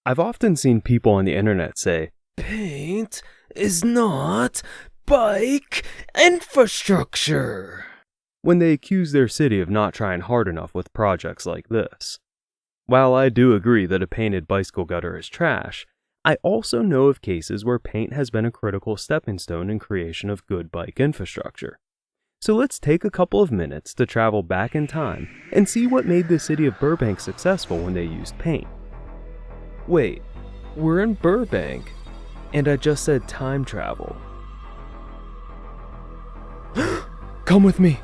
I've often seen people on the internet say, paint is not bike infrastructure, when they accuse their city of not trying hard enough with projects like this. While I do agree that a painted bicycle gutter is trash, I also know of cases where paint has been a critical stepping stone in creation of good bike infrastructure. So let's take a couple of minutes to travel back in time and see what made the city of Burbank successful when they used paint. Wait, we're in Burbank, and I just said time travel. Come with me.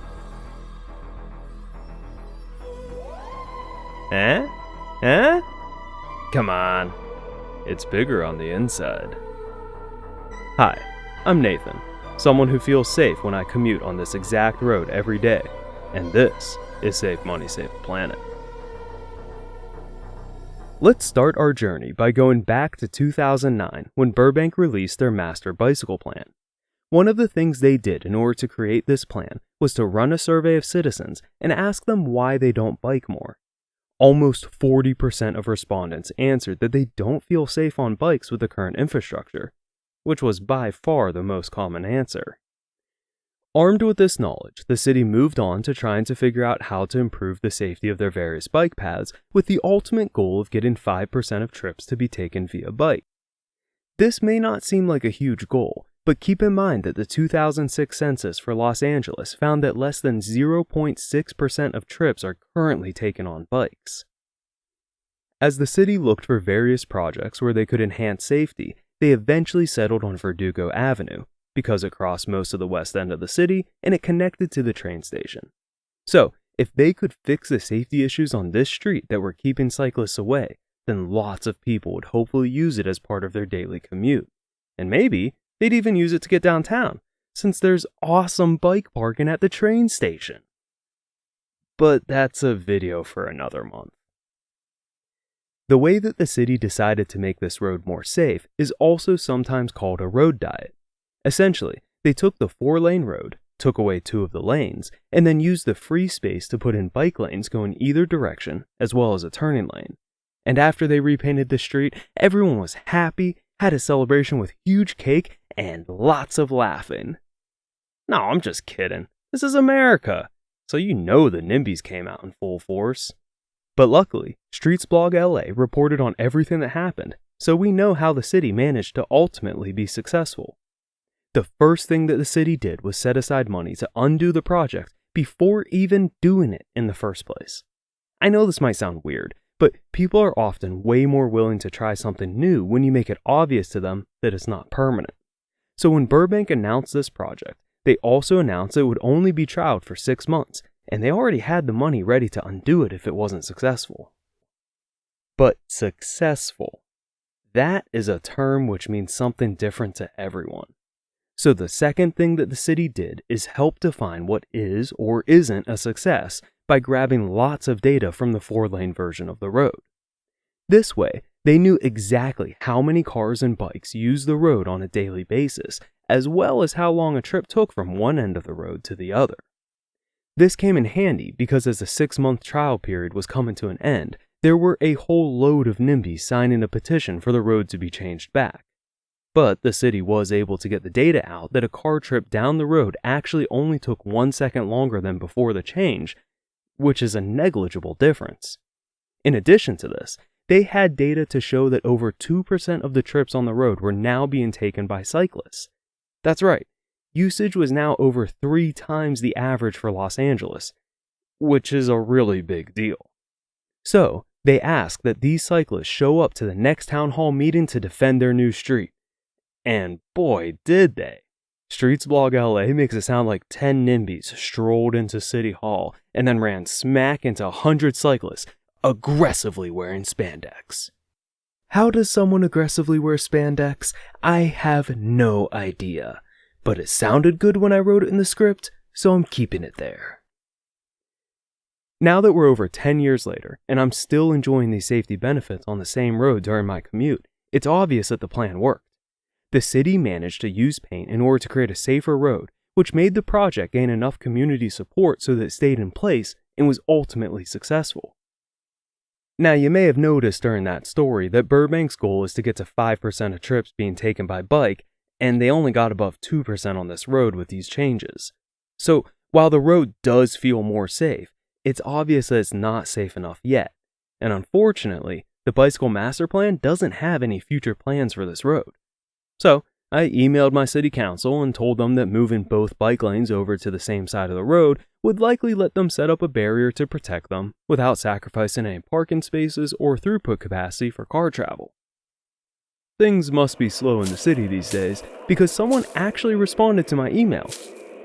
Eh? Come on. It's bigger on the inside. Hi, I'm Nathan, someone who feels safe when I commute on this exact road every day, and this is Save Money, Save the Planet. Let's start our journey by going back to 2009 when Burbank released their master bicycle plan. One of the things they did in order to create this plan was to run a survey of citizens and ask them why they don't bike more. Almost 40% of respondents answered that they don't feel safe on bikes with the current infrastructure, which was by far the most common answer. Armed with this knowledge, the city moved on to trying to figure out how to improve the safety of their various bike paths with the ultimate goal of getting 5% of trips to be taken via bike. This may not seem like a huge goal, but keep in mind that the 2006 census for Los Angeles found that less than 0.6% of trips are currently taken on bikes. As the city looked for various projects where they could enhance safety, they eventually settled on Verdugo Avenue, because it crossed most of the west end of the city and it connected to the train station. So, if they could fix the safety issues on this street that were keeping cyclists away, then lots of people would hopefully use it as part of their daily commute. And maybe they'd even use it to get downtown, since there's awesome bike parking at the train station. But that's a video for another month. The way that the city decided to make this road more safe is also sometimes called a road diet. Essentially, they took the 4-lane road, took away 2 of the lanes, and then used the free space to put in bike lanes going either direction, as well as a turning lane. And after they repainted the street, everyone was happy, had a celebration with huge cake, and lots of laughing. No, I'm just kidding. This is America, so you know the NIMBYs came out in full force. But luckily, Streets Blog LA reported on everything that happened, so we know how the city managed to ultimately be successful. The first thing that the city did was set aside money to undo the project before even doing it in the first place. I know this might sound weird, but people are often way more willing to try something new when you make it obvious to them that it's not permanent. So when Burbank announced this project, they also announced it would only be trialed for 6 months, and they already had the money ready to undo it if it wasn't successful. But successful, that is a term which means something different to everyone. So the second thing that the city did is help define what is or isn't a success by grabbing lots of data from the 4-lane version of the road. This way, they knew exactly how many cars and bikes use the road on a daily basis, as well as how long a trip took from one end of the road to the other. This came in handy because as the 6-month trial period was coming to an end, there were a whole load of NIMBYs signing a petition for the road to be changed back. But the city was able to get the data out that a car trip down the road actually only took 1 second longer than before the change, which is a negligible difference. In addition to this, they had data to show that over 2% of the trips on the road were now being taken by cyclists. That's right, usage was now over 3 times the average for Los Angeles, which is a really big deal. So, they asked that these cyclists show up to the next town hall meeting to defend their new street. And boy, did they. Streets Blog LA makes it sound like 10 NIMBYs strolled into City Hall and then ran smack into 100 cyclists aggressively wearing spandex. How does someone aggressively wear spandex? I have no idea, but it sounded good when I wrote it in the script, so I'm keeping it there. Now that we're over 10 years later, and I'm still enjoying these safety benefits on the same road during my commute, it's obvious that the plan worked. The city managed to use paint in order to create a safer road, which made the project gain enough community support so that it stayed in place and was ultimately successful. Now, you may have noticed during that story that Burbank's goal is to get to 5% of trips being taken by bike, and they only got above 2% on this road with these changes. So, while the road does feel more safe, it's obvious that it's not safe enough yet. And unfortunately, the Bicycle Master Plan doesn't have any future plans for this road. So, I emailed my city council and told them that moving both bike lanes over to the same side of the road would likely let them set up a barrier to protect them without sacrificing any parking spaces or throughput capacity for car travel. Things must be slow in the city these days because someone actually responded to my email,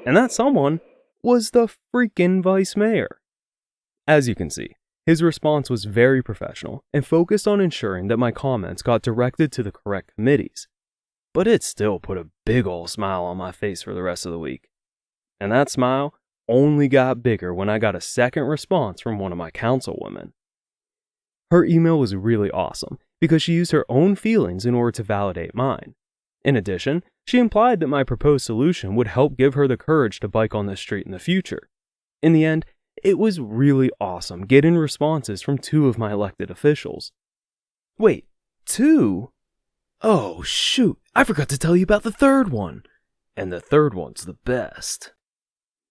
and that someone was the freaking vice mayor. As you can see, his response was very professional and focused on ensuring that my comments got directed to the correct committees. But it still put a big ol' smile on my face for the rest of the week. And that smile only got bigger when I got a second response from one of my councilwomen. Her email was really awesome because she used her own feelings in order to validate mine. In addition, she implied that my proposed solution would help give her the courage to bike on this street in the future. In the end, it was really awesome getting responses from 2 of my elected officials. Wait, 2? Oh, shoot, I forgot to tell you about the 3rd one. And the 3rd one's the best.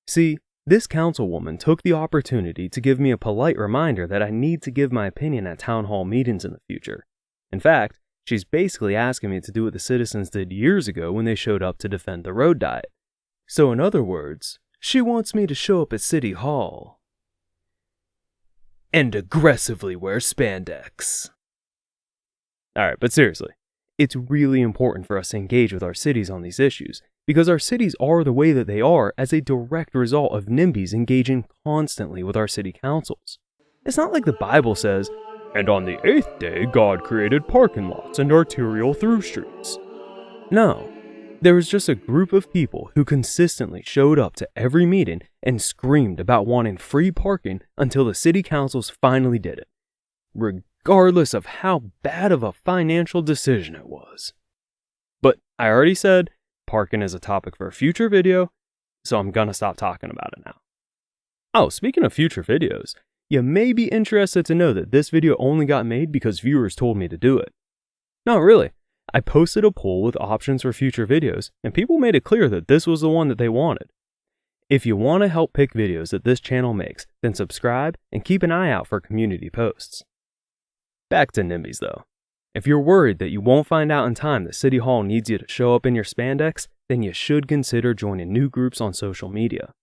See, this councilwoman took the opportunity to give me a polite reminder that I need to give my opinion at town hall meetings in the future. In fact, she's basically asking me to do what the citizens did years ago when they showed up to defend the road diet. So in other words, she wants me to show up at City Hall and aggressively wear spandex. Alright, but seriously, it's really important for us to engage with our cities on these issues, because our cities are the way that they are as a direct result of NIMBYs engaging constantly with our city councils. It's not like the Bible says, "And on the 8th day God created parking lots and arterial through streets." No, there was just a group of people who consistently showed up to every meeting and screamed about wanting free parking until the city councils finally did it, regardless of how bad of a financial decision it was. But I already said parking is a topic for a future video, so I'm gonna stop talking about it now. Oh, speaking of future videos, you may be interested to know that this video only got made because viewers told me to do it. No, really. I posted a poll with options for future videos, and people made it clear that this was the one that they wanted. If you want to help pick videos that this channel makes, then subscribe and keep an eye out for community posts. Back to NIMBYs though. If you're worried that you won't find out in time that City Hall needs you to show up in your spandex, then you should consider joining new groups on social media.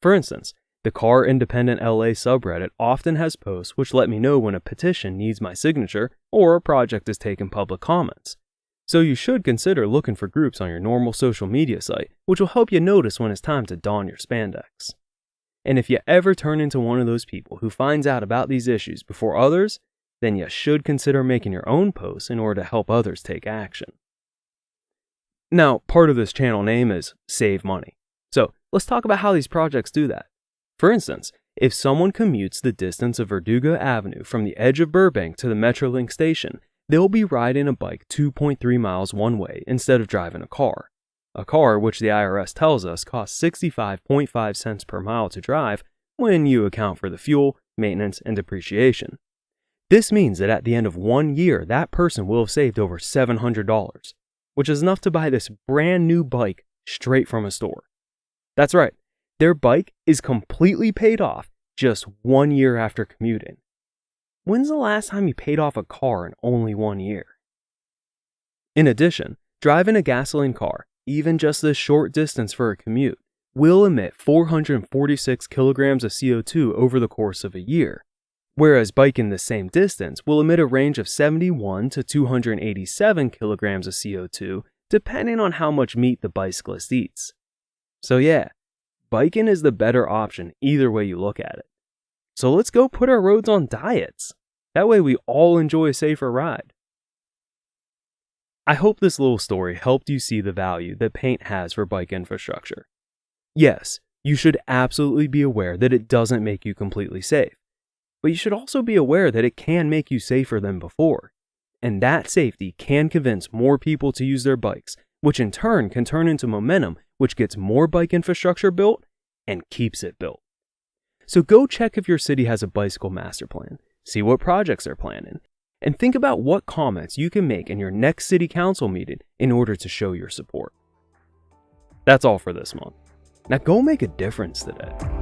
For instance, the Car Independent LA subreddit often has posts which let me know when a petition needs my signature or a project is taking public comments. So you should consider looking for groups on your normal social media site, which will help you notice when it's time to don your spandex. And if you ever turn into one of those people who finds out about these issues before others, then you should consider making your own posts in order to help others take action. Now, part of this channel name is Save Money. So let's talk about how these projects do that. For instance, if someone commutes the distance of Verdugo Avenue from the edge of Burbank to the Metrolink station, they'll be riding a bike 2.3 miles one way instead of driving a car. A car which the IRS tells us costs 65.5 cents per mile to drive when you account for the fuel, maintenance, and depreciation. This means that at the end of 1 year, that person will have saved over $700, which is enough to buy this brand new bike straight from a store. That's right, their bike is completely paid off just 1 year after commuting. When's the last time you paid off a car in only 1 year? In addition, driving a gasoline car, even just this short distance for a commute, will emit 446 kilograms of CO2 over the course of a year, whereas biking the same distance will emit a range of 71 to 287 kilograms of CO2 depending on how much meat the bicyclist eats. So yeah, biking is the better option either way you look at it. So let's go put our roads on diets. That way we all enjoy a safer ride. I hope this little story helped you see the value that paint has for bike infrastructure. Yes, you should absolutely be aware that it doesn't make you completely safe. But you should also be aware that it can make you safer than before. And that safety can convince more people to use their bikes, which in turn can turn into momentum, which gets more bike infrastructure built and keeps it built. So go check if your city has a bicycle master plan. see what projects they're planning, and think about what comments you can make in your next city council meeting in order to show your support. That's all for this month. Now go make a difference today.